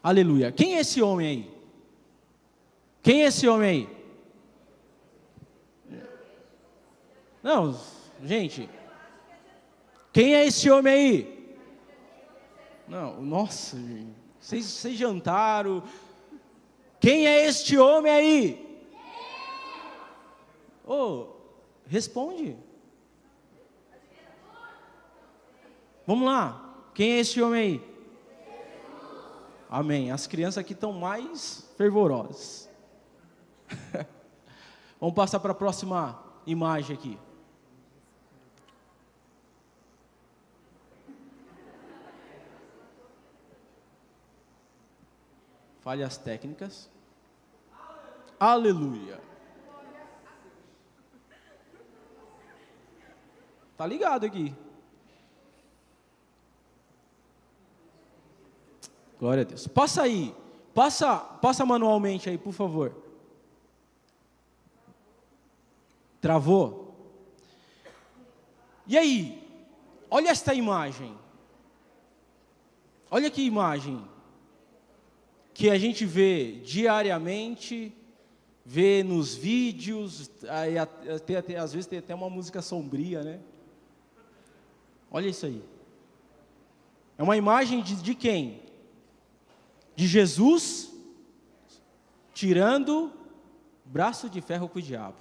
Aleluia. Quem é esse homem aí? Quem é esse homem aí? Não, gente. Quem é esse homem aí? Não, nossa, gente. Vocês jantaram. Quem é este homem aí? Oh, responde. Vamos lá. Quem é esse homem aí? Amém. As crianças aqui estão mais fervorosas. Vamos passar para a próxima imagem aqui. Falhas técnicas. Aleluia. Tá ligado aqui. Glória a Deus. Passa aí. Passa manualmente aí, por favor. Travou? E aí? Olha esta imagem. Olha que imagem que a gente vê diariamente, vê nos vídeos, aí às vezes tem até uma música sombria, né? Olha isso aí. É uma imagem de quem? De Jesus tirando braço de ferro com o diabo.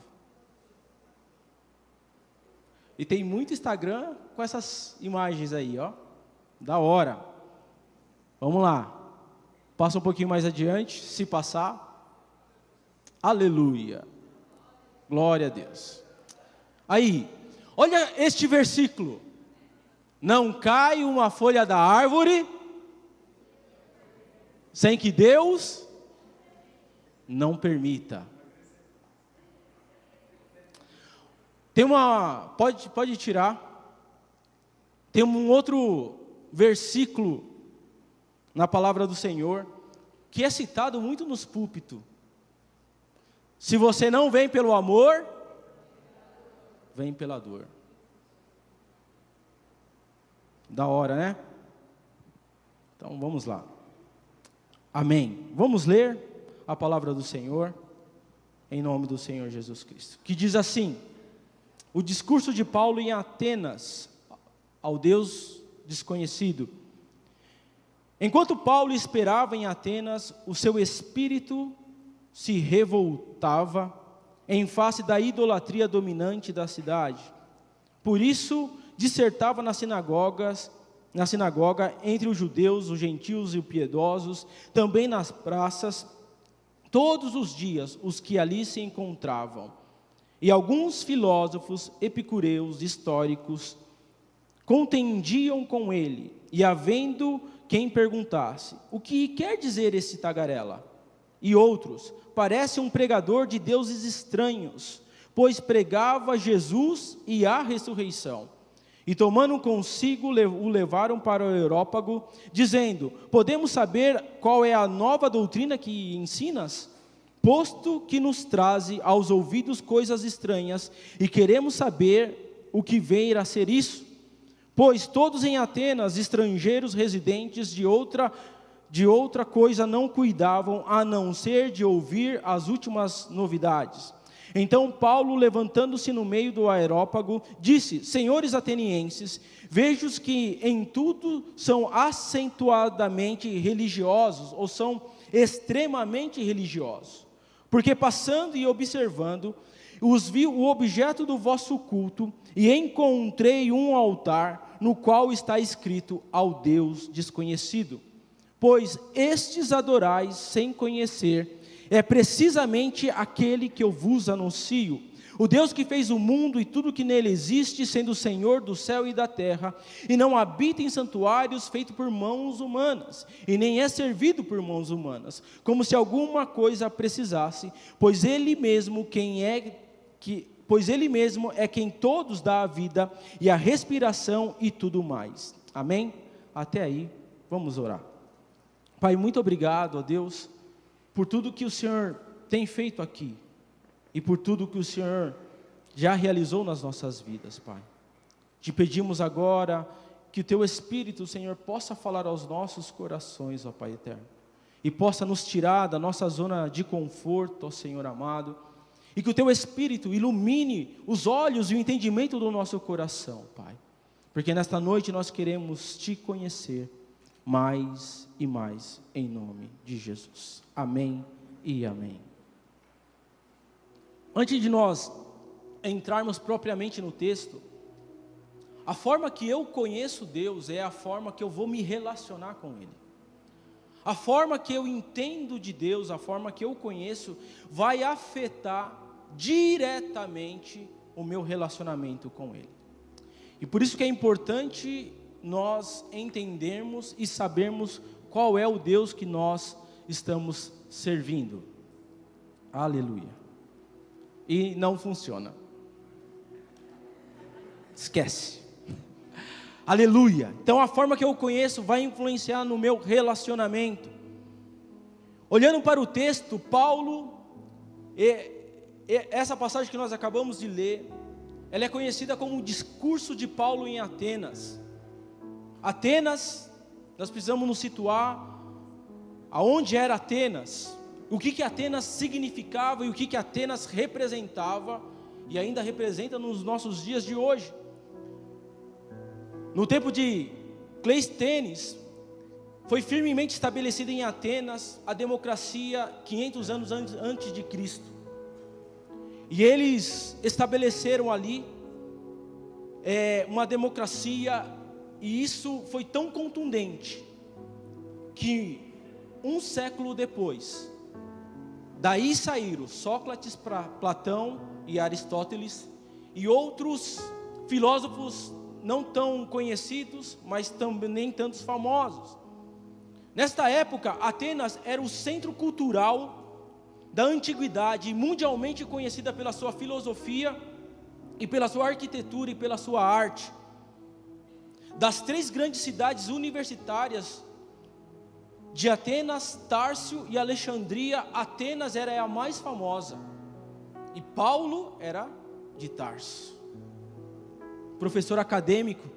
E tem muito Instagram com essas imagens aí, ó. Da hora. Vamos lá. Passa um pouquinho mais adiante, se passar. Aleluia. Glória a Deus. Aí, olha este versículo. Não cai uma folha da árvore sem que Deus não permita. Tem uma, pode tirar. Tem um outro versículo na palavra do Senhor, que é citado muito nos púlpitos. Se você não vem pelo amor, vem pela dor. Da hora, né? Então vamos lá. Amém. Vamos ler a palavra do Senhor, em nome do Senhor Jesus Cristo, que diz assim: o discurso de Paulo em Atenas, ao Deus desconhecido. Enquanto Paulo esperava em Atenas, o seu espírito se revoltava em face da idolatria dominante da cidade. Por isso, dissertava nas sinagoga entre os judeus, os gentios e os piedosos, também nas praças, todos os dias os que ali se encontravam. E alguns filósofos epicureus históricos contendiam com ele, e havendo quem perguntasse: o que quer dizer esse tagarela? E outros: parece um pregador de deuses estranhos, pois pregava Jesus e a ressurreição. E tomando consigo, o levaram para o Areópago, dizendo: podemos saber qual é a nova doutrina que ensinas? Posto que nos traze aos ouvidos coisas estranhas, e queremos saber o que vem a ser isso. Pois todos em Atenas, estrangeiros residentes de outra coisa não cuidavam, a não ser de ouvir as últimas novidades. Então Paulo, levantando-se no meio do Areópago, disse: senhores atenienses, vejo que em tudo são acentuadamente religiosos, ou são extremamente religiosos. Porque passando e observando, os vi o objeto do vosso culto, e encontrei um altar, no qual está escrito: ao Deus desconhecido. Pois estes adorais sem conhecer, é precisamente aquele que eu vos anuncio, o Deus que fez o mundo e tudo que nele existe, sendo o Senhor do céu e da terra, e não habita em santuários feitos por mãos humanas, e nem é servido por mãos humanas, como se alguma coisa precisasse, pois ele mesmo é quem todos dá a vida e a respiração e tudo mais. Amém? Até aí, vamos orar. Pai, muito obrigado, ó Deus, por tudo que o Senhor tem feito aqui, e por tudo que o Senhor já realizou nas nossas vidas, Pai. Te pedimos agora que o Teu Espírito, Senhor, possa falar aos nossos corações, ó Pai eterno, e possa nos tirar da nossa zona de conforto, ó Senhor amado, e que o Teu Espírito ilumine os olhos e o entendimento do nosso coração, Pai, porque nesta noite nós queremos Te conhecer mais e mais, em nome de Jesus. Amém e amém. Antes de nós entrarmos propriamente no texto, a forma que eu conheço Deus é a forma que eu vou me relacionar com Ele. A forma que eu entendo de Deus, a forma que eu conheço, vai afetar diretamente o meu relacionamento com Ele. E por isso que é importante nós entendermos e sabermos qual é o Deus que nós estamos servindo. Aleluia. E não funciona. Esquece. Aleluia. Então a forma que eu conheço vai influenciar no meu relacionamento. Olhando para o texto, Paulo, essa passagem que nós acabamos de ler, ela é conhecida como o discurso de Paulo em Atenas. Atenas, nós precisamos nos situar aonde era Atenas, o que Atenas significava e o que Atenas representava e ainda representa nos nossos dias de hoje. No tempo de Cleisthenes, foi firmemente estabelecida em Atenas a democracia 500 anos antes de Cristo. E eles estabeleceram ali uma democracia, e isso foi tão contundente, que um século depois, daí saíram Sócrates, Platão e Aristóteles, e outros filósofos não tão conhecidos, mas também nem tantos famosos. Nesta época, Atenas era o centro cultural da antiguidade, mundialmente conhecida pela sua filosofia, e pela sua arquitetura e pela sua arte. Das 3 grandes cidades universitárias, de Atenas, Társio e Alexandria, Atenas era a mais famosa, e Paulo era de Tarso, professor acadêmico.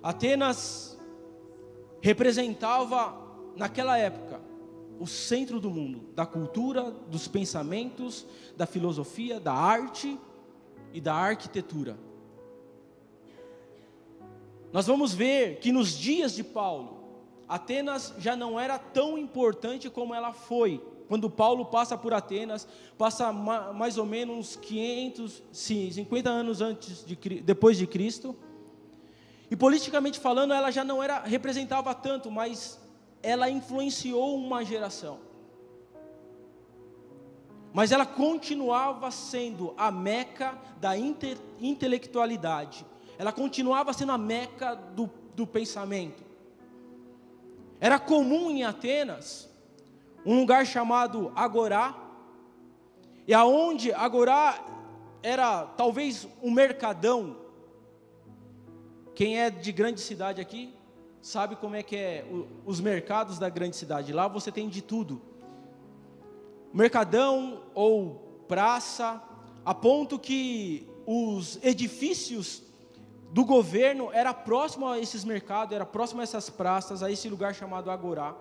Atenas representava, naquela época, o centro do mundo, da cultura, dos pensamentos, da filosofia, da arte e da arquitetura. Nós vamos ver que nos dias de Paulo, Atenas já não era tão importante como ela foi. Quando Paulo passa por Atenas, passa mais ou menos 50 anos depois de Cristo. E politicamente falando, ela já não representava tanto, mas ela influenciou uma geração. Mas ela continuava sendo a Meca da intelectualidade. Ela continuava sendo a Meca do pensamento. Era comum em Atenas um lugar chamado Agorá, e aonde Agorá era talvez um mercadão. Quem é de grande cidade aqui sabe como é que é os mercados da grande cidade. Lá você tem de tudo, mercadão ou praça, a ponto que os edifícios do governo era próximo a esses mercados, era próximo a essas praças, a esse lugar chamado Agorá.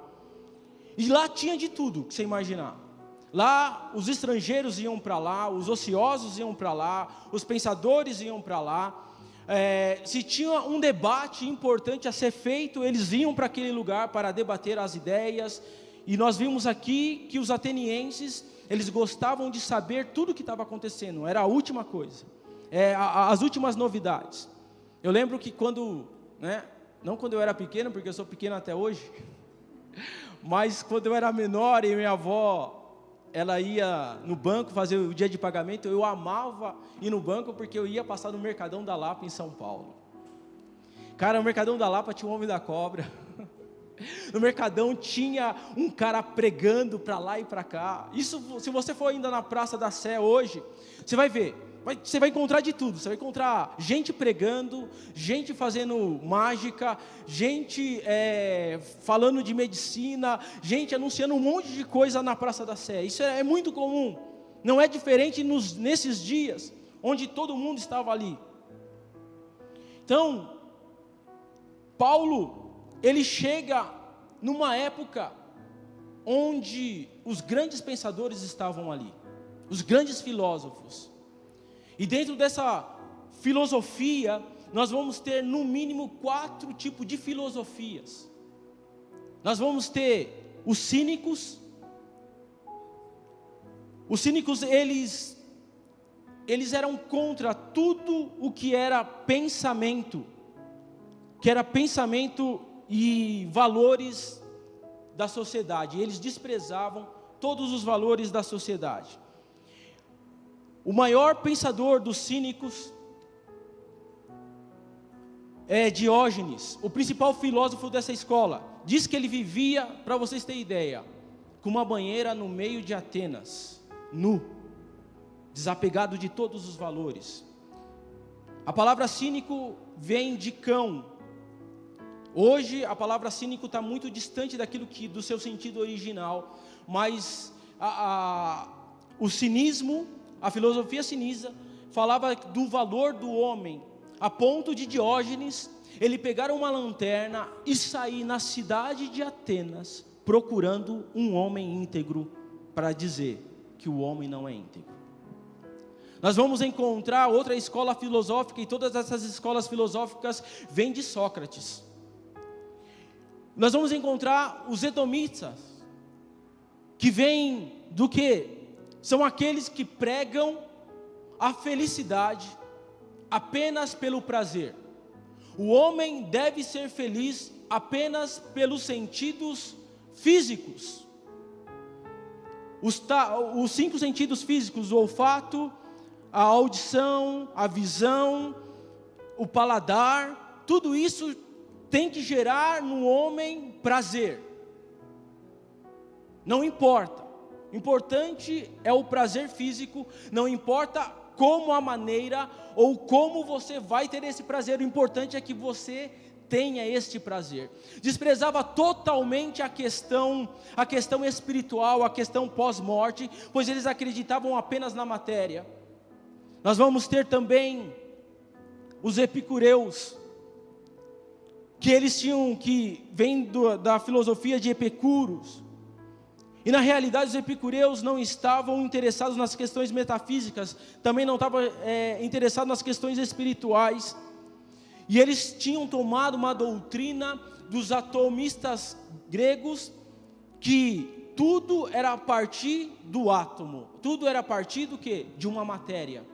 E lá tinha de tudo que você imaginar. Lá os estrangeiros iam para lá, os ociosos iam para lá, os pensadores iam para lá. Se tinha um debate importante a ser feito, eles iam para aquele lugar para debater as ideias. E nós vimos aqui que os atenienses, eles gostavam de saber tudo o que estava acontecendo, era a última coisa, as últimas novidades. Eu lembro que não quando eu era pequeno, porque eu sou pequeno até hoje, mas quando eu era menor e minha avó, ela ia no banco fazer o dia de pagamento, eu amava ir no banco porque eu ia passar no Mercadão da Lapa em São Paulo. Cara, o Mercadão da Lapa tinha o Homem da Cobra. No Mercadão tinha um cara pregando para lá e para cá. Isso, se você for ainda na Praça da Sé hoje, você vai ver. Você vai encontrar de tudo. Você vai encontrar gente pregando, gente fazendo mágica, gente falando de medicina, gente anunciando um monte de coisa na Praça da Sé. Isso é muito comum. Não é diferente nesses dias, onde todo mundo estava ali. Então, Paulo, ele chega numa época onde os grandes pensadores estavam ali, os grandes filósofos. E dentro dessa filosofia, nós vamos ter no mínimo 4 tipos de filosofias. Nós vamos ter os cínicos. Os cínicos, eles eram contra tudo o que era pensamento e valores da sociedade. Eles desprezavam todos os valores da sociedade. O maior pensador dos cínicos é Diógenes, o principal filósofo dessa escola. Diz que ele vivia, para vocês terem ideia, com uma banheira no meio de Atenas, nu, desapegado de todos os valores. A palavra cínico vem de cão. Hoje a palavra cínico está muito distante do seu sentido original, mas o cinismo, a filosofia cinisa, falava do valor do homem, a ponto de Diógenes, ele pegar uma lanterna e sair na cidade de Atenas, procurando um homem íntegro, para dizer que o homem não é íntegro. Nós vamos encontrar outra escola filosófica, e todas essas escolas filosóficas vêm de Sócrates. Nós vamos encontrar os edomitas, que vêm do quê? São aqueles que pregam a felicidade apenas pelo prazer. O homem deve ser feliz apenas pelos sentidos físicos. Os 5 sentidos físicos: o olfato, a audição, a visão, o paladar, tudo isso tem que gerar no homem prazer. Não importa. Importante é o prazer físico, não importa como a maneira ou como você vai ter esse prazer, o importante é que você tenha este prazer. Desprezava totalmente a questão espiritual, a questão pós-morte, pois eles acreditavam apenas na matéria. Nós vamos ter também os epicureus, que vem da filosofia de Epicúros. E na realidade os epicureus não estavam interessados nas questões metafísicas, também não estavam interessados nas questões espirituais. E eles tinham tomado uma doutrina dos atomistas gregos, que tudo era a partir do átomo, tudo era a partir do quê? De uma matéria.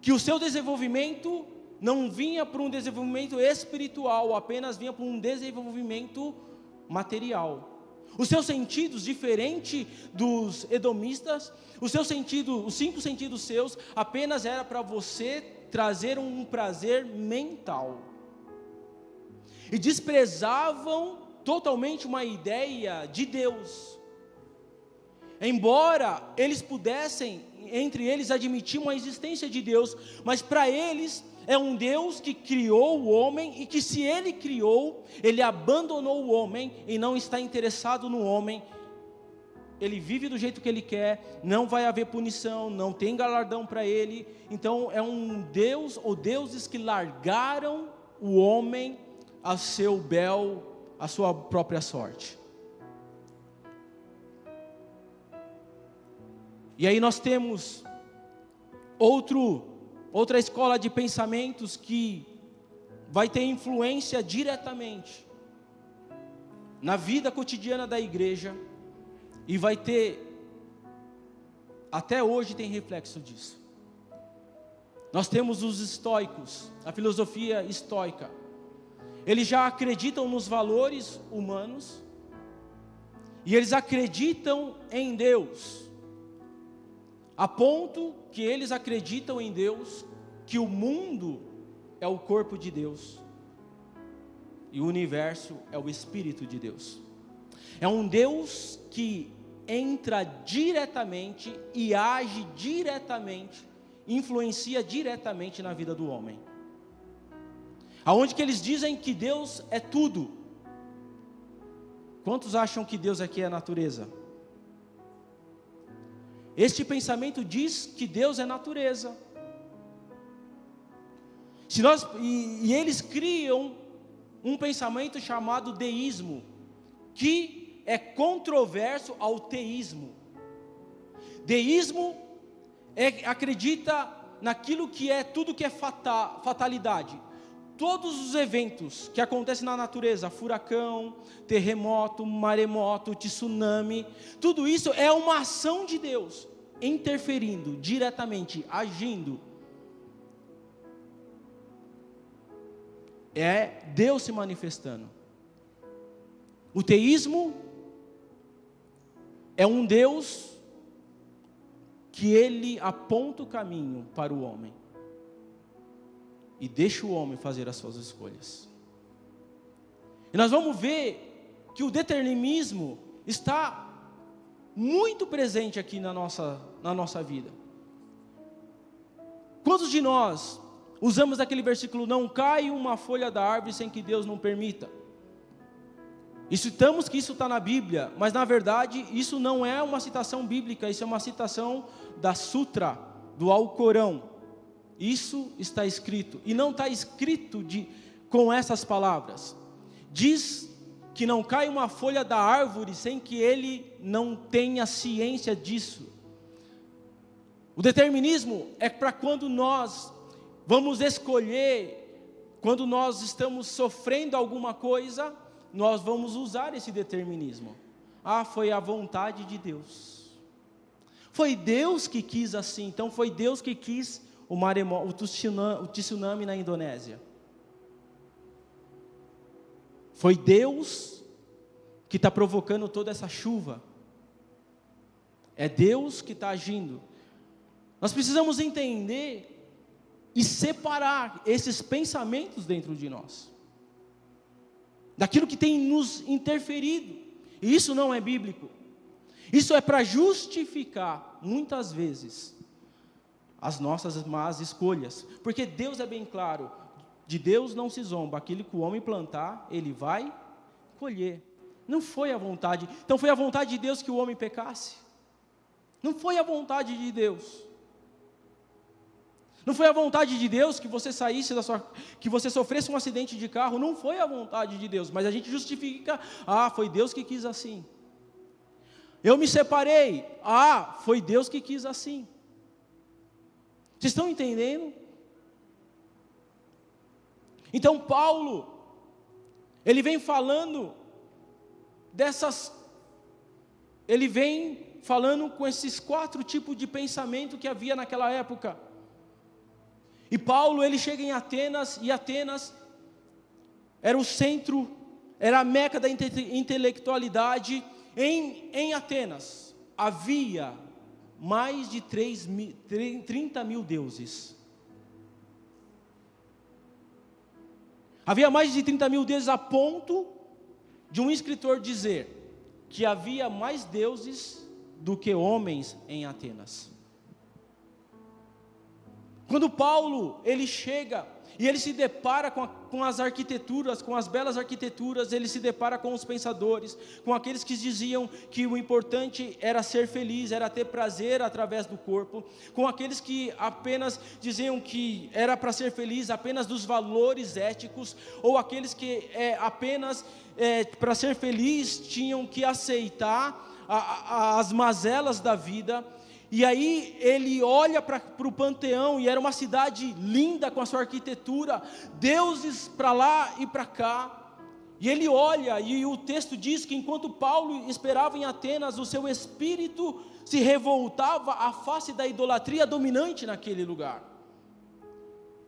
Que o seu desenvolvimento não vinha para um desenvolvimento espiritual, apenas vinha para um desenvolvimento material. Os seus sentidos, diferente dos edomistas, os 5 sentidos seus, apenas era para você trazer um prazer mental. E desprezavam totalmente uma ideia de Deus. Embora eles pudessem, entre eles, admitir uma existência de Deus, mas para eles é um Deus que criou o homem, e que se Ele criou, Ele abandonou o homem e não está interessado no homem. Ele vive do jeito que Ele quer, não vai haver punição, não tem galardão para Ele. Então é um Deus, ou deuses que largaram o homem a seu bel, a sua própria sorte. E aí nós temos outra escola de pensamentos que vai ter influência diretamente na vida cotidiana da igreja, e vai ter, até hoje tem reflexo disso. Nós temos os estoicos, a filosofia estoica. Eles já acreditam nos valores humanos, e eles acreditam em Deus, a ponto que eles acreditam em Deus, que o mundo é o corpo de Deus, e o universo é o Espírito de Deus. É um Deus que entra diretamente e age diretamente, influencia diretamente na vida do homem. Aonde que eles dizem que Deus é tudo. Quantos acham que Deus aqui é a natureza? Este pensamento diz que Deus é natureza. E eles criam um pensamento chamado deísmo, que é controverso ao teísmo. Deísmo acredita naquilo que é tudo que é fatalidade. Todos os eventos que acontecem na natureza, furacão, terremoto, maremoto, tsunami, tudo isso é uma ação de Deus, interferindo diretamente, agindo. É Deus se manifestando. O teísmo é um Deus que ele aponta o caminho para o homem e deixa o homem fazer as suas escolhas. E nós vamos ver que o determinismo está muito presente aqui na nossa vida. Quantos de nós usamos aquele versículo, não cai uma folha da árvore sem que Deus não permita? E citamos que isso está na Bíblia, mas na verdade isso não é uma citação bíblica, isso é uma citação da Sutra, do Alcorão. Isso está escrito, e não está escrito com essas palavras. Diz que não cai uma folha da árvore sem que ele não tenha ciência disso. O determinismo é para quando nós vamos escolher, quando nós estamos sofrendo alguma coisa, nós vamos usar esse determinismo. Ah, foi a vontade de Deus. Foi Deus que quis assim, então foi Deus que quis o tsunami na Indonésia. Foi Deus que está provocando toda essa chuva. É Deus que está agindo. Nós precisamos entender e separar esses pensamentos dentro de nós, daquilo que tem nos interferido. E isso não é bíblico. Isso é para justificar, muitas vezes, as nossas más escolhas. Porque Deus é bem claro, de Deus não se zomba, aquilo que o homem plantar, ele vai colher. Não foi a vontade, então foi a vontade de Deus que o homem pecasse? Não foi a vontade de Deus. Não foi a vontade de Deus que você saísse que você sofresse um acidente de carro, não foi a vontade de Deus, mas a gente justifica, foi Deus que quis assim. Eu me separei, foi Deus que quis assim. Vocês estão entendendo? Então Paulo, ele vem falando ele vem falando com esses 4 tipos de pensamento que havia naquela época. E Paulo, ele chega em Atenas, e Atenas era o centro, era a meca da intelectualidade. Em Atenas havia mais de 30 mil deuses. Havia mais de 30 mil deuses, a ponto de um escritor dizer que havia mais deuses do que homens em Atenas. Quando Paulo, ele chega e ele se depara com as arquiteturas, com as belas arquiteturas, ele se depara com os pensadores, com aqueles que diziam que o importante era ser feliz, era ter prazer através do corpo, com aqueles que apenas diziam que era para ser feliz apenas dos valores éticos, ou aqueles que apenas para ser feliz tinham que aceitar as mazelas da vida. E aí ele olha para o panteão, e era uma cidade linda com a sua arquitetura, deuses para lá e para cá. E ele olha, e o texto diz que enquanto Paulo esperava em Atenas, o seu espírito se revoltava à face da idolatria dominante naquele lugar.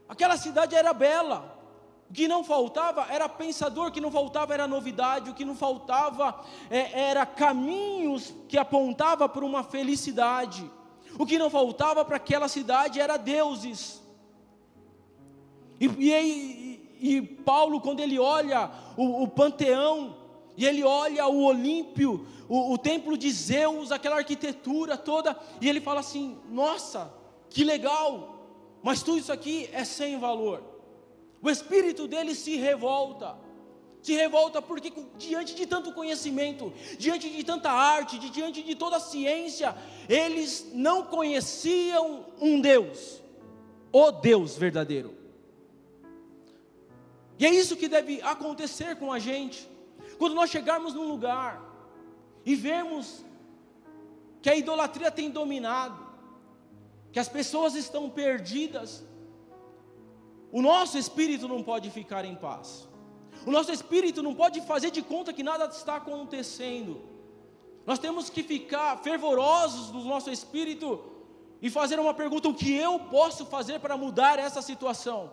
Aquela cidade era bela, o que não faltava era pensador, o que não faltava era novidade, o que não faltava era caminhos que apontavam para uma felicidade. O que não faltava para aquela cidade era deuses. E Paulo, quando ele olha o panteão, e ele olha o Olímpio, o templo de Zeus, aquela arquitetura toda, e ele fala assim: nossa, que legal, mas tudo isso aqui é sem valor. O espírito dele se revolta porque diante de tanto conhecimento, diante de tanta arte, diante de toda a ciência, eles não conheciam um Deus, o Deus verdadeiro. E é isso que deve acontecer com a gente. Quando nós chegarmos num lugar, e vermos que a idolatria tem dominado, que as pessoas estão perdidas, o nosso espírito não pode ficar em paz. O nosso espírito não pode fazer de conta que nada está acontecendo. Nós temos que ficar fervorosos no nosso espírito e fazer uma pergunta: o que eu posso fazer para mudar essa situação?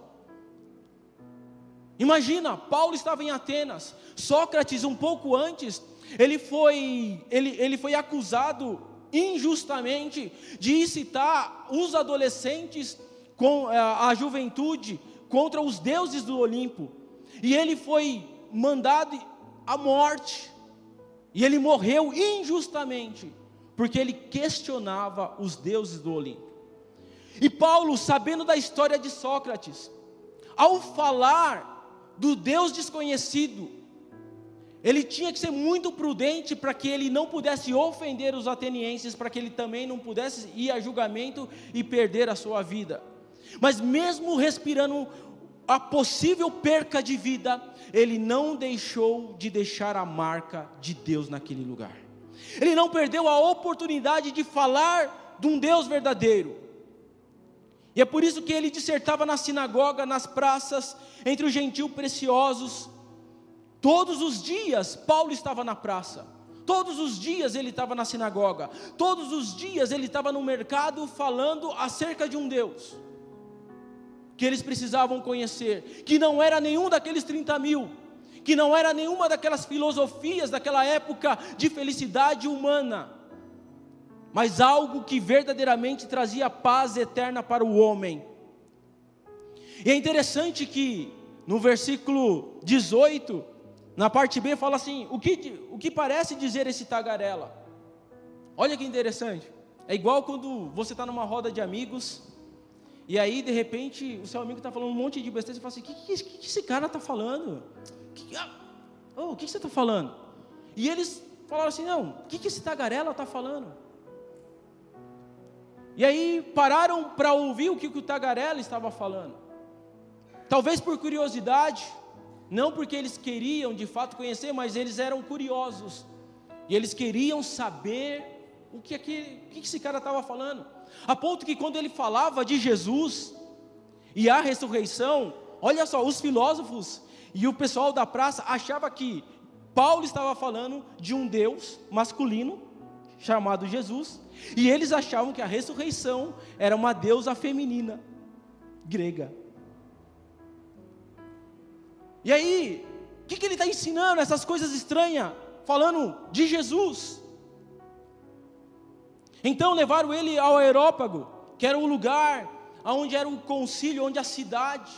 Imagina, Paulo estava em Atenas, Sócrates um pouco antes, ele foi acusado injustamente de incitar os adolescentes, com a juventude, contra os deuses do Olimpo, e ele foi mandado à morte, e ele morreu injustamente, porque ele questionava os deuses do Olimpo. E Paulo, sabendo da história de Sócrates, ao falar do Deus desconhecido, ele tinha que ser muito prudente para que ele não pudesse ofender os atenienses, para que ele também não pudesse ir a julgamento e perder a sua vida. Mas mesmo respirando a possível perca de vida, ele não deixou de deixar a marca de Deus naquele lugar. Ele não perdeu a oportunidade de falar de um Deus verdadeiro. E é por isso que ele dissertava na sinagoga, nas praças, entre os gentios preciosos. Todos os dias Paulo estava na praça, todos os dias ele estava na sinagoga, todos os dias ele estava no mercado falando acerca de um Deus que eles precisavam conhecer, que não era nenhum daqueles 30 mil, que não era nenhuma daquelas filosofias daquela época de felicidade humana, mas algo que verdadeiramente trazia paz eterna para o homem. E é interessante que no versículo 18, na parte B, fala assim: o que parece dizer esse tagarela? Olha que interessante, é igual quando você está numa roda de amigos, e aí de repente o seu amigo está falando um monte de besteira, e você fala assim: o que esse cara está falando? O que você está falando? E eles falaram assim: não, o que esse tagarela está falando? E aí pararam para ouvir o que o tagarela estava falando, talvez por curiosidade, não porque eles queriam de fato conhecer, mas eles eram curiosos, e eles queriam saber o que esse cara estava falando, a ponto que quando ele falava de Jesus e a ressurreição, olha só, os filósofos e o pessoal da praça achava que Paulo estava falando de um Deus masculino, chamado Jesus, e eles achavam que a ressurreição era uma deusa feminina, grega. E aí, o que ele está ensinando? Essas coisas estranhas, falando de Jesus. Então levaram ele ao Areópago, que era o lugar onde era o concílio, onde a cidade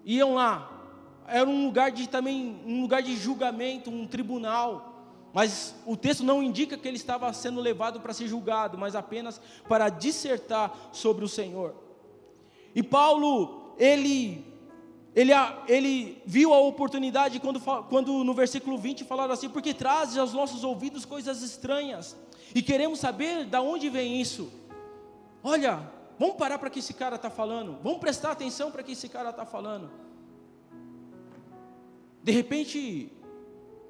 iam lá. Era um lugar de julgamento, um tribunal. Mas o texto não indica que ele estava sendo levado para ser julgado, mas apenas para dissertar sobre o Senhor. E Paulo, ele viu a oportunidade quando no versículo 20 falaram assim: porque trazes aos nossos ouvidos coisas estranhas, e queremos saber de onde vem isso. Olha, vamos parar para que esse cara está falando, vamos prestar atenção para que esse cara está falando. De repente,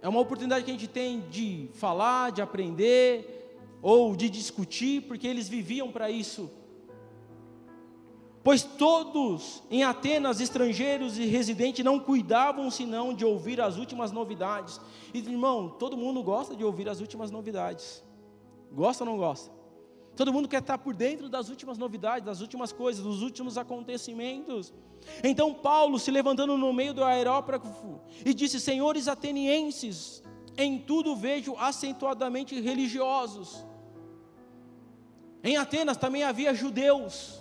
é uma oportunidade que a gente tem de falar, de aprender, ou de discutir, porque eles viviam para isso. Pois todos em Atenas, estrangeiros e residentes, não cuidavam senão de ouvir as últimas novidades. E irmão, todo mundo gosta de ouvir as últimas novidades. Gosta ou não gosta? Todo mundo quer estar por dentro das últimas novidades, das últimas coisas, dos últimos acontecimentos. Então Paulo, se levantando no meio do Areópago, e disse: senhores atenienses, em tudo vejo acentuadamente religiosos. Em Atenas também havia judeus,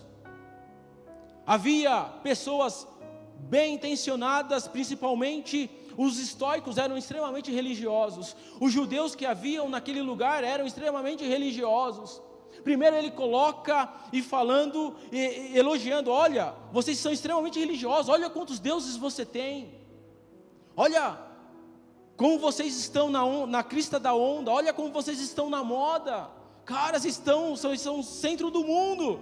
havia pessoas bem intencionadas, principalmente os estoicos eram extremamente religiosos. Os judeus que haviam naquele lugar eram extremamente religiosos. Primeiro ele coloca e falando, elogiando: olha, vocês são extremamente religiosos, olha quantos deuses você tem, olha como vocês estão na crista da onda, olha como vocês estão na moda, caras, são o centro do mundo.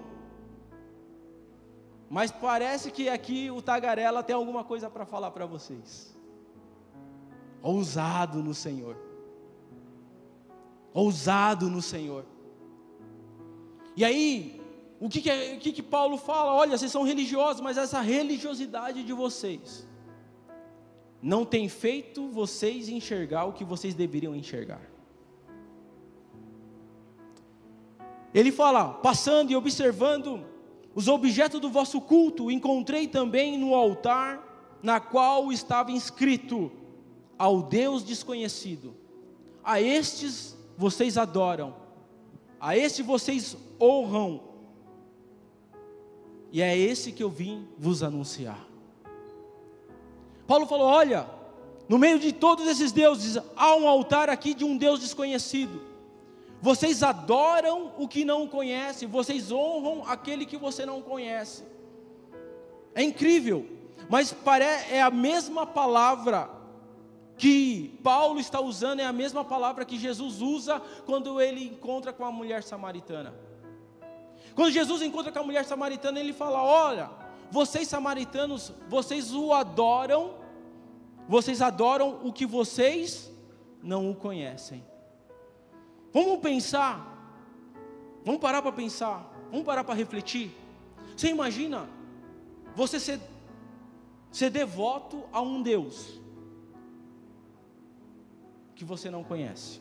Mas parece que aqui o tagarela tem alguma coisa para falar para vocês. Ousado no Senhor. ousado no Senhor. E aí, o que Paulo fala? Olha, vocês são religiosos, mas essa religiosidade de vocês não tem feito vocês enxergar o que vocês deveriam enxergar. Ele fala, passando e observando os objetos do vosso culto, encontrei também no altar, na qual estava inscrito, ao Deus desconhecido. A estes vocês adoram, a este vocês honram, e é esse que eu vim vos anunciar. Paulo falou, olha, no meio de todos esses deuses, há um altar aqui de um Deus desconhecido. Vocês adoram o que não conhecem, vocês honram aquele que você não conhece. É incrível, mas é a mesma palavra que Paulo está usando, é a mesma palavra que Jesus usa quando ele encontra com a mulher samaritana. Quando Jesus encontra com a mulher samaritana, ele fala, olha, vocês samaritanos, vocês adoram o que vocês não o conhecem. Vamos pensar, vamos parar para pensar, vamos parar para refletir. Você imagina, você ser devoto a um Deus que você não conhece.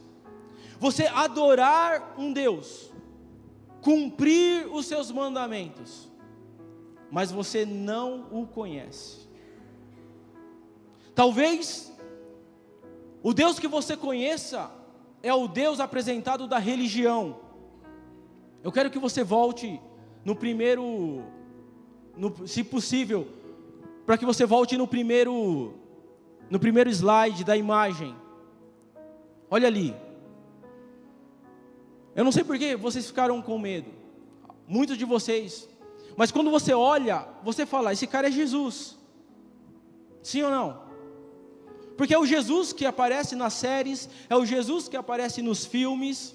Você adorar um Deus, cumprir os seus mandamentos, mas você não o conhece. Talvez o Deus que você conheça é o Deus apresentado da religião. Eu quero que você volte se possível, para que você volte no primeiro slide da imagem. Olha ali. Eu não sei por que vocês ficaram com medo, muitos de vocês, mas quando você olha, você fala, esse cara é Jesus. Sim ou não? Porque é o Jesus que aparece nas séries, é o Jesus que aparece nos filmes.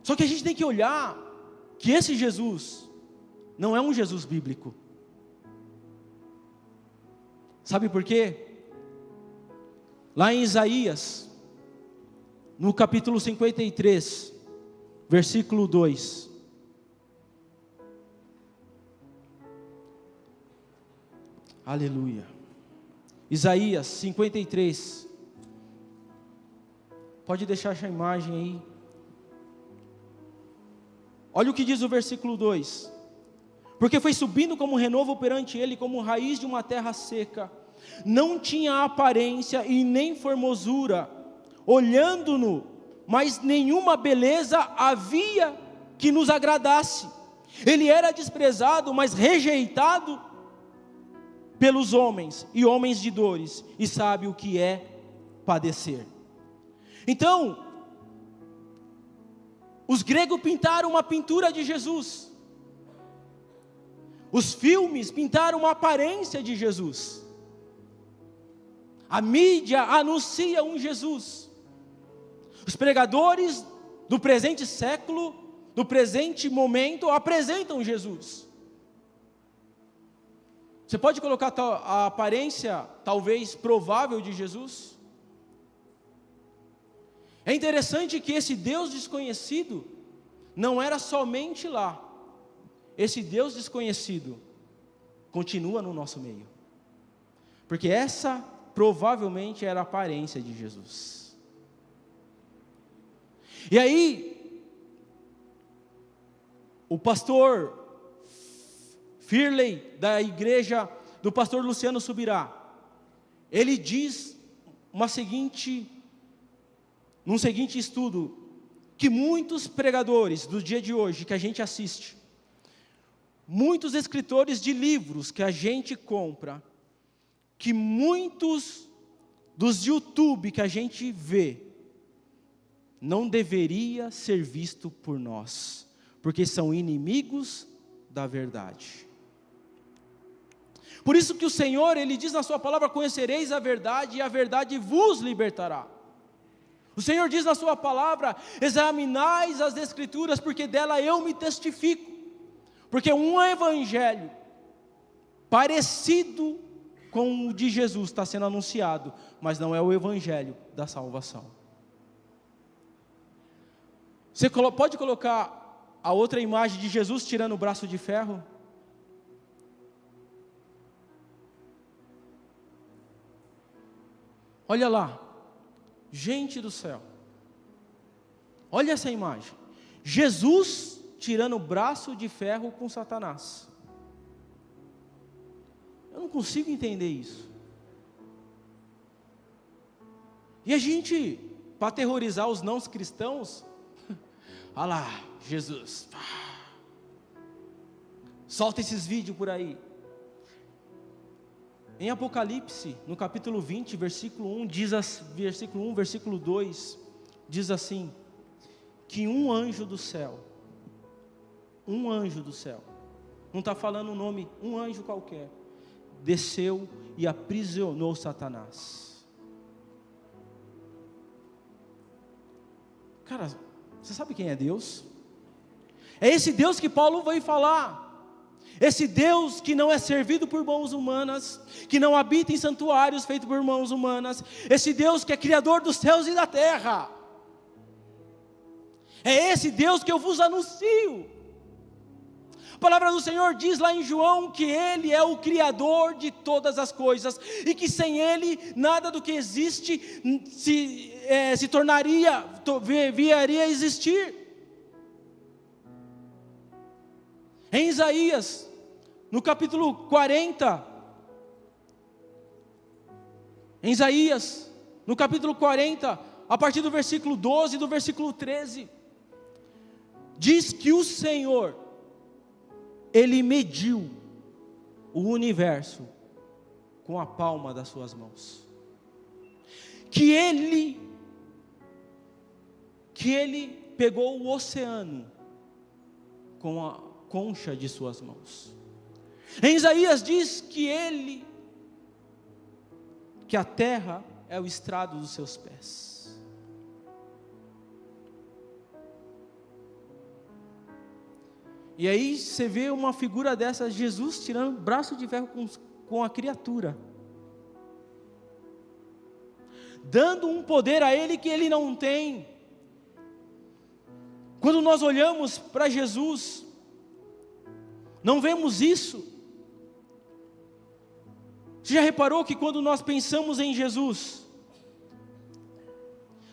Só que a gente tem que olhar que esse Jesus não é um Jesus bíblico. Sabe por quê? Lá em Isaías, no capítulo 53, versículo 2. Aleluia. Isaías 53. Pode deixar essa imagem aí. Olha o que diz o versículo 2. Porque foi subindo como renovo perante ele, como raiz de uma terra seca. Não tinha aparência e nem formosura, olhando-no, mas nenhuma beleza havia que nos agradasse. Ele era desprezado, mas rejeitado pelos homens, e homens de dores, e sabe o que é padecer. Então, os gregos pintaram uma pintura de Jesus, os filmes pintaram uma aparência de Jesus, a mídia anuncia um Jesus, os pregadores do presente século, do presente momento, apresentam Jesus. Você pode colocar a aparência, talvez, provável de Jesus? É interessante que esse Deus desconhecido não era somente lá. Esse Deus desconhecido continua no nosso meio. Porque essa provavelmente era a aparência de Jesus. E aí, o pastor Firley, da igreja do pastor Luciano Subirá, ele diz num seguinte estudo, que muitos pregadores do dia de hoje que a gente assiste, muitos escritores de livros que a gente compra, que muitos dos YouTube que a gente vê, não deveria ser visto por nós, porque são inimigos da verdade. Por isso que o Senhor, Ele diz na sua palavra, conhecereis a verdade e a verdade vos libertará. O Senhor diz na sua palavra, examinais as Escrituras, porque dela eu me testifico. Porque um evangelho parecido com o de Jesus está sendo anunciado, mas não é o evangelho da salvação. Você pode colocar a outra imagem de Jesus tirando o braço de ferro? Olha lá, gente do céu, olha essa imagem, Jesus tirando o braço de ferro com Satanás. Eu não consigo entender isso. E a gente, para aterrorizar os não cristãos, olha lá, Jesus, solta esses vídeos por aí. Em Apocalipse, no capítulo 20, versículo 1, versículo 2, diz assim, que um anjo do céu, não está falando o nome, um anjo qualquer, desceu e aprisionou Satanás. Cara, você sabe quem é Deus? É esse Deus que Paulo veio falar. Esse Deus que não é servido por mãos humanas, que não habita em santuários feitos por mãos humanas. Esse Deus que é criador dos céus e da terra. É esse Deus que eu vos anuncio. A palavra do Senhor diz lá em João que Ele é o Criador de todas as coisas, e que sem Ele nada do que existe se tornaria, viria a existir. Em Isaías, no capítulo 40, a partir do versículo 12 e do versículo 13, diz que o Senhor, Ele mediu o universo com a palma das suas mãos, que Ele pegou o oceano com a concha de suas mãos. Em Isaías diz que a terra é o estrado dos seus pés. E aí você vê uma figura dessa, Jesus tirando o braço de ferro com a criatura, dando um poder a Ele que Ele não tem. Quando nós olhamos para Jesus, não vemos isso. Você já reparou que quando nós pensamos em Jesus,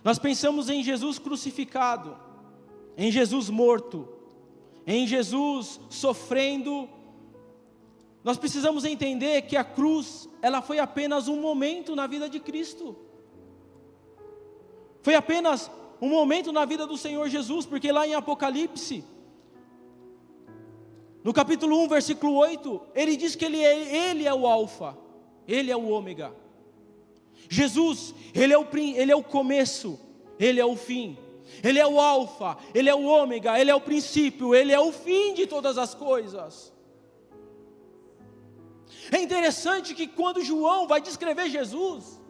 nós pensamos em Jesus crucificado, em Jesus morto, em Jesus sofrendo. Nós precisamos entender que a cruz, ela foi apenas um momento na vida de Cristo. Foi apenas um momento na vida do Senhor Jesus, porque lá em Apocalipse, no capítulo 1, versículo 8, ele diz que ele é o alfa, Ele é o ômega. Jesus, Ele é o começo, Ele é o fim. Ele é o alfa, Ele é o ômega, Ele é o princípio, Ele é o fim de todas as coisas. É interessante que quando João vai descrever Jesus,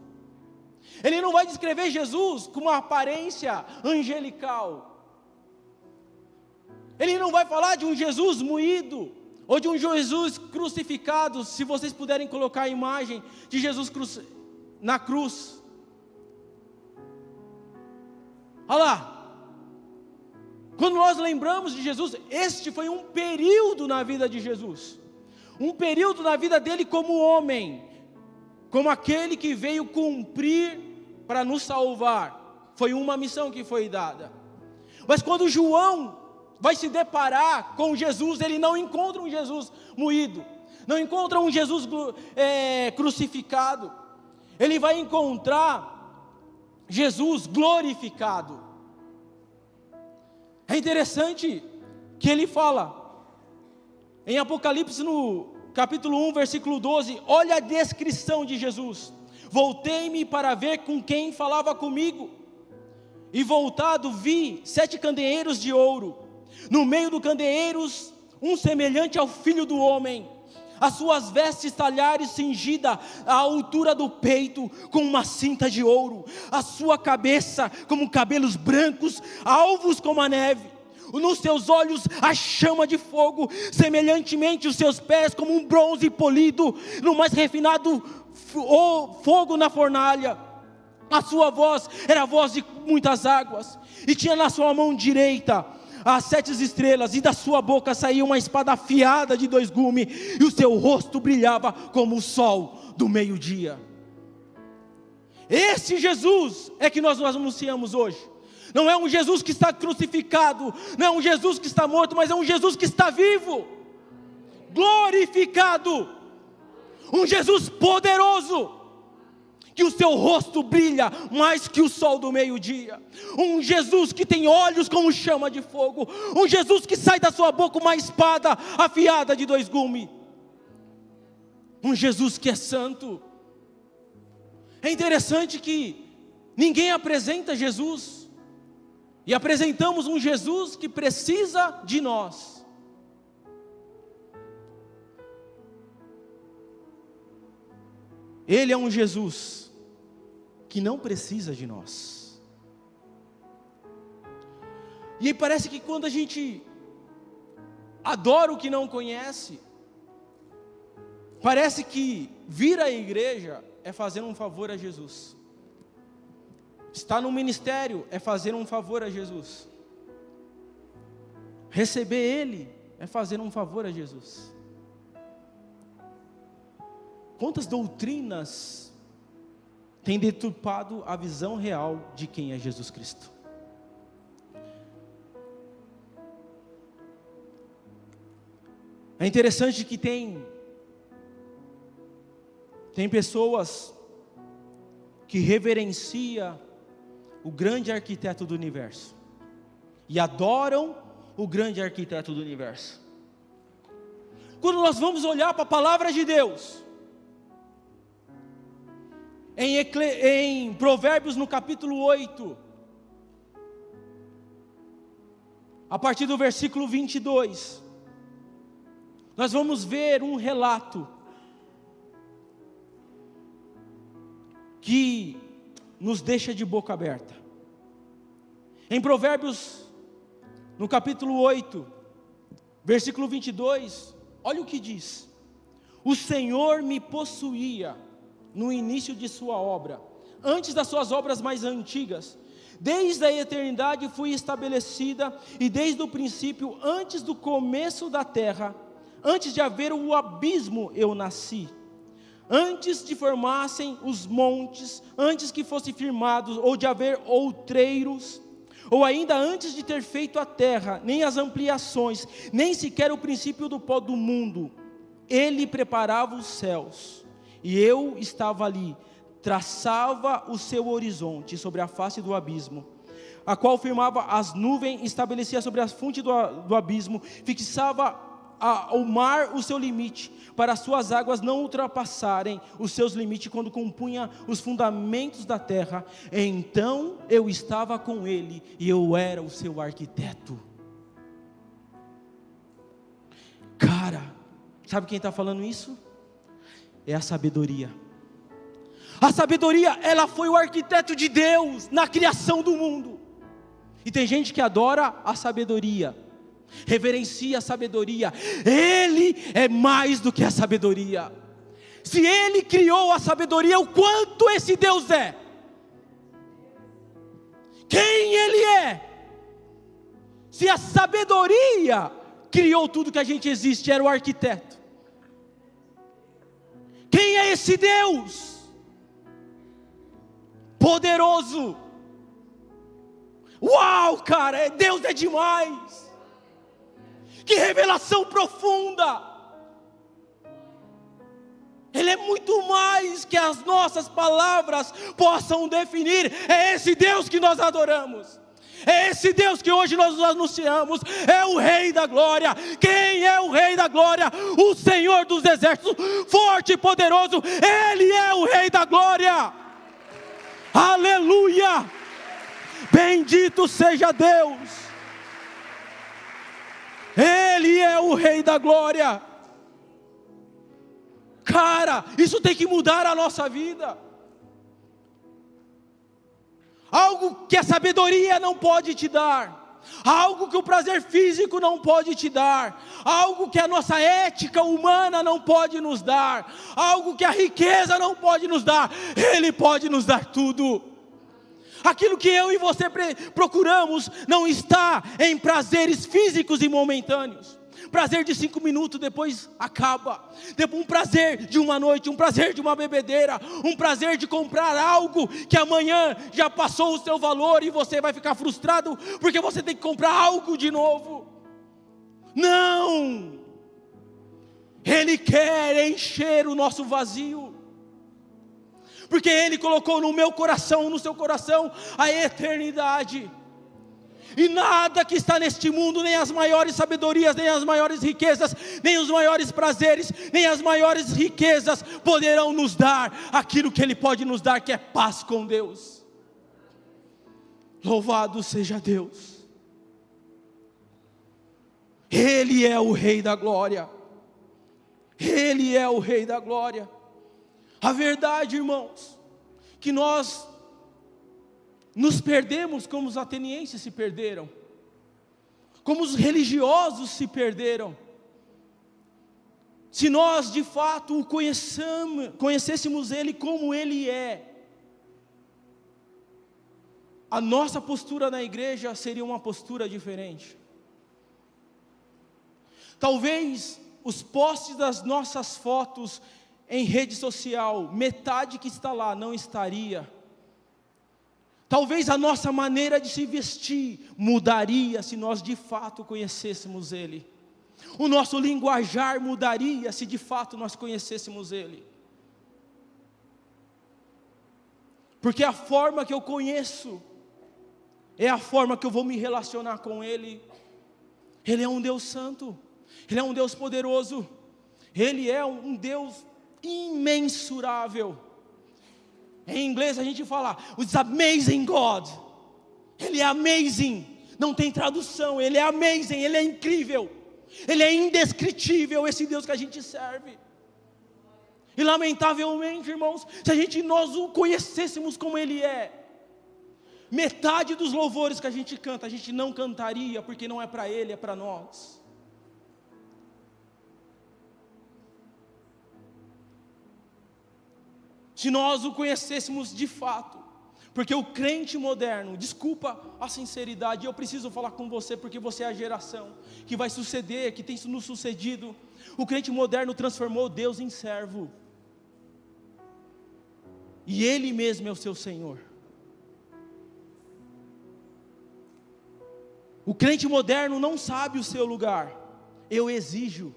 ele não vai descrever Jesus com uma aparência angelical. Ele não vai falar de um Jesus moído, ou de um Jesus crucificado. Se vocês puderem colocar a imagem de Jesus na cruz. Olha lá. Quando nós lembramos de Jesus, este foi um período na vida de Jesus. Um período na vida dele como homem, como aquele que veio cumprir para nos salvar. Foi uma missão que foi dada. Mas quando João vai se deparar com Jesus, ele não encontra um Jesus moído, não encontra um Jesus crucificado. Ele vai encontrar Jesus glorificado. É interessante que ele fala em Apocalipse no capítulo 1, versículo 12, olha a descrição de Jesus: voltei-me para ver com quem falava comigo, e voltado vi 7 candeeiros de ouro, no meio dos candeeiros um semelhante ao Filho do Homem, as suas vestes talhares cingida à altura do peito com uma cinta de ouro, a sua cabeça como cabelos brancos, alvos como a neve, nos seus olhos a chama de fogo, semelhantemente os seus pés como um bronze polido no mais refinado fogo na fornalha. A sua voz era a voz de muitas águas. E tinha na sua mão direita as 7 estrelas, e da sua boca saía uma espada afiada de 2 gumes, e o seu rosto brilhava como o sol do meio-dia. Esse Jesus é que nós anunciamos hoje. Não é um Jesus que está crucificado, não é um Jesus que está morto, mas é um Jesus que está vivo, glorificado, um Jesus poderoso, que o seu rosto brilha mais que o sol do meio-dia, um Jesus que tem olhos como chama de fogo, um Jesus que sai da sua boca uma espada afiada de 2 gumes, um Jesus que é santo. É interessante que ninguém apresenta Jesus, e apresentamos um Jesus que precisa de nós. Ele é um Jesus que não precisa de nós. E parece que quando a gente adora o que não conhece, parece que vir à igreja é fazer um favor a Jesus. Estar no ministério é fazer um favor a Jesus. Receber Ele é fazer um favor a Jesus. Quantas doutrinas têm deturpado a visão real de quem é Jesus Cristo? É interessante que tem pessoas que reverenciam o grande arquiteto do universo e adoram o grande arquiteto do universo. Quando nós vamos olhar para a palavra de Deus, em Provérbios no capítulo 8, a partir do versículo 22, nós vamos ver um relato que nos deixa de boca aberta. Em Provérbios, no capítulo 8, versículo 22, olha o que diz: o Senhor me possuía no início de sua obra, antes das suas obras mais antigas. Desde a eternidade fui estabelecida, e desde o princípio, antes do começo da terra, antes de haver o abismo, eu nasci. Antes de formassem os montes, antes que fossem firmados, ou de haver outreiros, ou ainda antes de ter feito a terra, nem as ampliações, nem sequer o princípio do pó do mundo, Ele preparava os céus, e eu estava ali, traçava o seu horizonte sobre a face do abismo, a qual firmava as nuvens, estabelecia sobre a fonte do abismo, fixava ao mar o seu limite, para as suas águas não ultrapassarem os seus limites, quando compunha os fundamentos da terra. Então eu estava com Ele, e eu era o seu arquiteto. Cara, sabe quem está falando isso? É a sabedoria. A sabedoria, ela foi o arquiteto de Deus na criação do mundo. E tem gente que adora a sabedoria, reverencia a sabedoria. Ele é mais do que a sabedoria. Se Ele criou a sabedoria, o quanto esse Deus é, quem Ele é? Se a sabedoria criou tudo que a gente existe, era o arquiteto. Quem é esse Deus poderoso? Uau, cara, Deus é demais. Que revelação profunda. Ele é muito mais que as nossas palavras possam definir. É esse Deus que nós adoramos. É esse Deus que hoje nós anunciamos. É o Rei da Glória. Quem é o Rei da Glória? O Senhor dos Exércitos, forte e poderoso. Ele é o Rei da Glória. Aleluia. Bendito seja Deus. Ele é o Rei da Glória. Cara, isso tem que mudar a nossa vida. Algo que a sabedoria não pode te dar, algo que o prazer físico não pode te dar, algo que a nossa ética humana não pode nos dar, algo que a riqueza não pode nos dar. Ele pode nos dar tudo. Aquilo que eu e você procuramos não está em prazeres físicos e momentâneos. Prazer de 5 minutos, depois acaba. Um prazer de uma noite, um prazer de uma bebedeira, um prazer de comprar algo que amanhã já passou o seu valor e você vai ficar frustrado porque você tem que comprar algo de novo. Não! Ele quer encher o nosso vazio, porque Ele colocou no meu coração, no seu coração, a eternidade. E nada que está neste mundo, nem as maiores sabedorias, nem as maiores riquezas, nem os maiores prazeres, nem as maiores riquezas poderão nos dar aquilo que Ele pode nos dar, que é paz com Deus. Louvado seja Deus. Ele é o Rei da glória. Ele é o Rei da glória. A verdade, irmãos, que nós nos perdemos como os atenienses se perderam, como os religiosos se perderam. Se nós de fato o conhecêssemos Ele como Ele é, a nossa postura na igreja seria uma postura diferente. Talvez os posts das nossas fotos em rede social, metade que está lá não estaria. Talvez a nossa maneira de se vestir mudaria se nós de fato conhecêssemos Ele. O nosso linguajar mudaria se de fato nós conhecêssemos Ele. Porque a forma que eu conheço é a forma que eu vou me relacionar com Ele. Ele é um Deus santo, Ele é um Deus poderoso, Ele é um Deus imensurável. Em inglês a gente fala, it's amazing God. Ele é amazing, não tem tradução, Ele é amazing, Ele é incrível, Ele é indescritível, esse Deus que a gente serve. E lamentavelmente, irmãos, se nós o conhecêssemos como Ele é, metade dos louvores que a gente canta, a gente não cantaria, porque não é para Ele, é para nós. Se nós o conhecêssemos de fato, porque o crente moderno, desculpa a sinceridade, eu preciso falar com você, porque você é a geração que vai suceder, que tem nos sucedido. O crente moderno transformou Deus em servo, e Ele mesmo é o seu Senhor. O crente moderno não sabe o seu lugar. Eu exijo,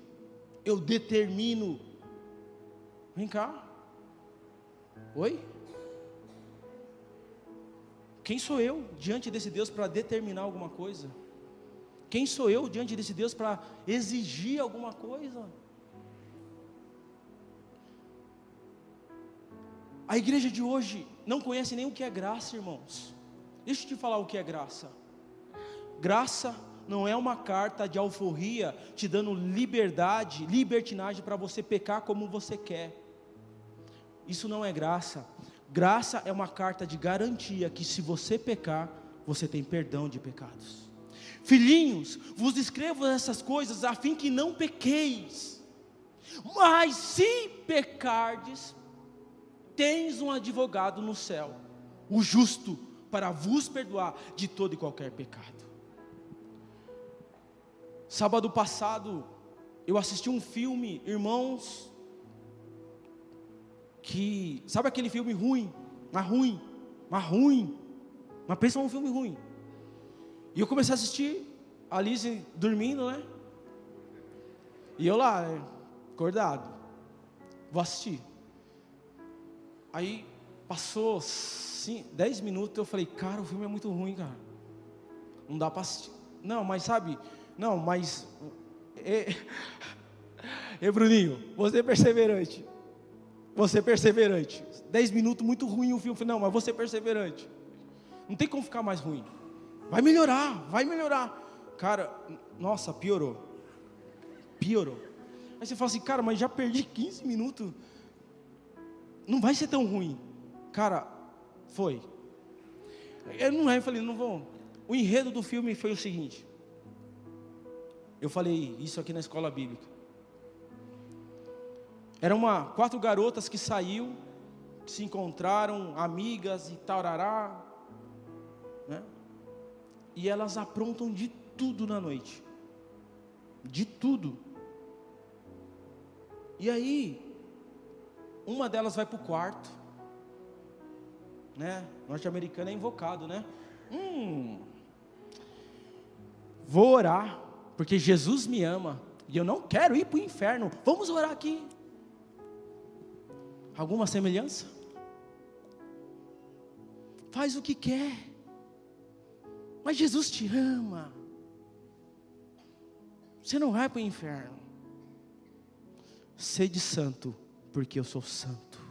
eu determino. Vem cá. Oi? Quem sou eu diante desse Deus para determinar alguma coisa? Quem sou eu diante desse Deus para exigir alguma coisa? A igreja de hoje não conhece nem o que é graça, irmãos. Deixa eu te falar o que é graça. Graça não é uma carta de alforria te dando liberdade, libertinagem para você pecar como você quer. Isso não é graça. Graça é uma carta de garantia que se você pecar, você tem perdão de pecados. Filhinhos, vos escrevo essas coisas a fim que não pequeis. Mas se pecardes, tens um advogado no céu, o justo, para vos perdoar de todo e qualquer pecado. Sábado passado, eu assisti um filme, irmãos, que, sabe aquele filme ruim, mas pensa num filme ruim. E eu comecei a assistir, a Alice dormindo, né? E eu lá, acordado, vou assistir. Aí passou 10 minutos, eu falei, cara, o filme é muito ruim, cara. Não dá para assistir. Não, mas sabe, Bruninho, você é perseverante. 10 minutos, muito ruim o filme. Não, mas você é perseverante. Não tem como ficar mais ruim. Vai melhorar. Cara, nossa, piorou. Aí você fala assim, cara, mas já perdi 15 minutos. Não vai ser tão ruim. Cara, foi. Eu falei, não vou. O enredo do filme foi o seguinte. Eu falei isso aqui na escola bíblica. Eram 4 garotas que saíram, que se encontraram, amigas e tarará. e elas aprontam de tudo na noite. De tudo. E aí, uma delas vai para o quarto, né? Norte-americano é invocado, né? Vou orar, porque Jesus me ama, e eu não quero ir para o inferno. Vamos orar aqui. Alguma semelhança? Faz o que quer, mas Jesus te ama. Você não vai para o inferno. Sede santo, porque eu sou santo.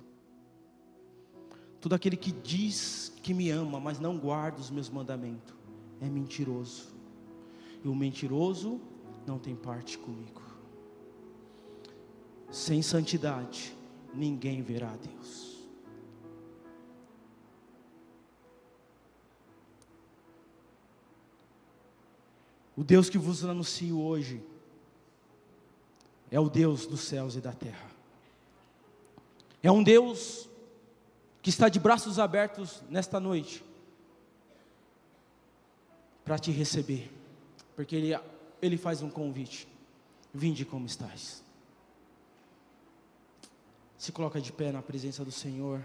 Todo aquele que diz que me ama, mas não guarda os meus mandamentos, é mentiroso. E o mentiroso não tem parte comigo. Sem santidade, ninguém verá a Deus. O Deus que vos anuncio hoje é o Deus dos céus e da terra. É um Deus que está de braços abertos nesta noite para te receber, porque Ele faz um convite: vinde como estás. Se coloca de pé na presença do Senhor.